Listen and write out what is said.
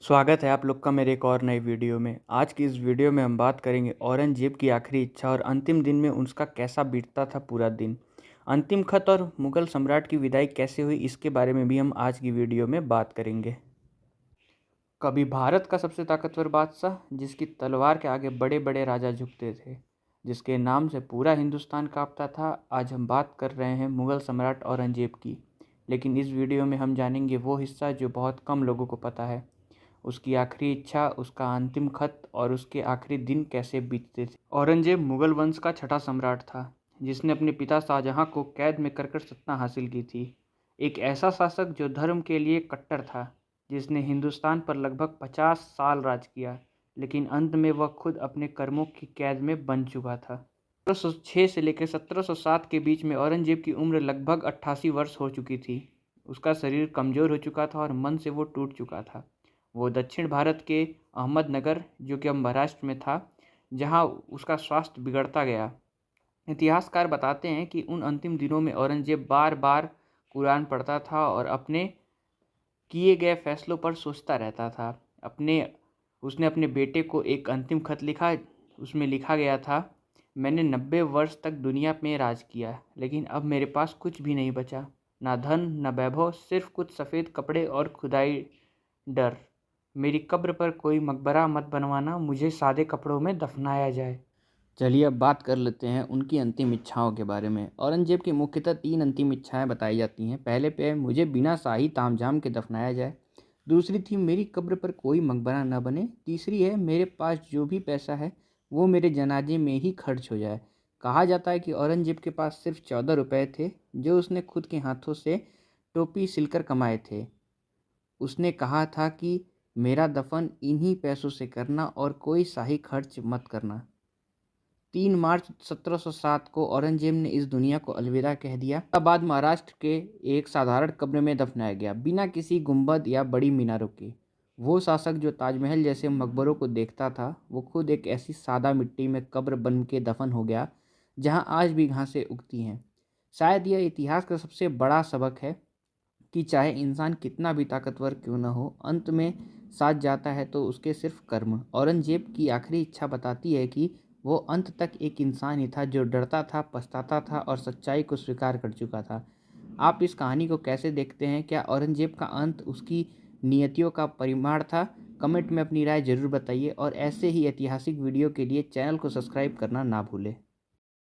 स्वागत है आप लोग का मेरे एक और नई वीडियो में। आज की इस वीडियो में हम बात करेंगे औरंगजेब की आखिरी इच्छा और अंतिम दिन में उसका कैसा बीतता था पूरा दिन। अंतिम खत और मुगल सम्राट की विदाई कैसे हुई, इसके बारे में भी हम आज की वीडियो में बात करेंगे। कभी भारत का सबसे ताकतवर बादशाह, जिसकी तलवार के आगे बड़े बड़े राजा झुकते थे, जिसके नाम से पूरा हिंदुस्तान कांपता था, आज हम बात कर रहे हैं मुगल सम्राट औरंगजेब की। लेकिन इस वीडियो में हम जानेंगे वो हिस्सा जो बहुत कम लोगों को पता है, उसकी आखिरी इच्छा, उसका अंतिम खत और उसके आखिरी दिन कैसे बीतते थे। औरंगजेब मुगल वंश का छठा सम्राट था, जिसने अपने पिता शाहजहां को कैद में कर सत्ता हासिल की थी। एक ऐसा शासक जो धर्म के लिए कट्टर था, जिसने हिंदुस्तान पर लगभग 50 साल राज किया, लेकिन अंत में वह खुद अपने कर्मों की कैद में बन चुका था। 1706 से लेकर 1707 के बीच में औरंगजेब की उम्र लगभग 88 वर्ष हो चुकी थी। उसका शरीर कमज़ोर हो चुका था और मन से वो टूट चुका था। वो दक्षिण भारत के अहमदनगर, जो कि अब महाराष्ट्र में था, जहां उसका स्वास्थ्य बिगड़ता गया। इतिहासकार बताते हैं कि उन अंतिम दिनों में औरंगजेब बार बार कुरान पढ़ता था और अपने किए गए फैसलों पर सोचता रहता था। उसने अपने बेटे को एक अंतिम खत लिखा। उसमें लिखा गया था, मैंने 90 वर्ष तक दुनिया में राज किया, लेकिन अब मेरे पास कुछ भी नहीं बचा, ना धन न वैभव, सिर्फ कुछ सफ़ेद कपड़े और खुदाई डर। मेरी कब्र पर कोई मकबरा मत बनवाना, मुझे सादे कपड़ों में दफनाया जाए। चलिए अब बात कर लेते हैं उनकी अंतिम इच्छाओं के बारे में। औरंगजेब की मुख्यतः 3 अंतिम इच्छाएं बताई जाती हैं। पहले पे मुझे बिना शाही तामझाम के दफनाया जाए। दूसरी थी मेरी कब्र पर कोई मकबरा न बने। तीसरी है मेरे पास जो भी पैसा है वो मेरे जनाजे में ही खर्च हो जाए। कहा जाता है कि औरंगजेब के पास सिर्फ 14 रुपये थे, जो उसने खुद के हाथों से टोपी सिलकर कमाए थे। उसने कहा था कि मेरा दफन इन्हीं पैसों से करना और कोई शाही खर्च मत करना। 3 मार्च 1707 को औरंगजेब ने इस दुनिया को अलविदा कह दिया। बाद महाराष्ट्र के एक साधारण कब्र में दफनाया गया, बिना किसी गुंबद या बड़ी मीनारों के। वो शासक जो ताजमहल जैसे मकबरों को देखता था, वो खुद एक ऐसी सादा मिट्टी में कब्र बन के दफन हो गया, जहाँ आज भी घासें उगती हैं। शायद यह इतिहास का सबसे बड़ा सबक है कि चाहे इंसान कितना भी ताकतवर क्यों न हो, अंत में साथ जाता है तो उसके सिर्फ कर्म। औरंगजेब की आखिरी इच्छा बताती है कि वो अंत तक एक इंसान ही था, जो डरता था, पछताता था और सच्चाई को स्वीकार कर चुका था। आप इस कहानी को कैसे देखते हैं? क्या औरंगजेब का अंत उसकी नियतियों का परिमाण था? कमेंट में अपनी राय जरूर बताइए और ऐसे ही ऐतिहासिक वीडियो के लिए चैनल को सब्सक्राइब करना ना भूलें।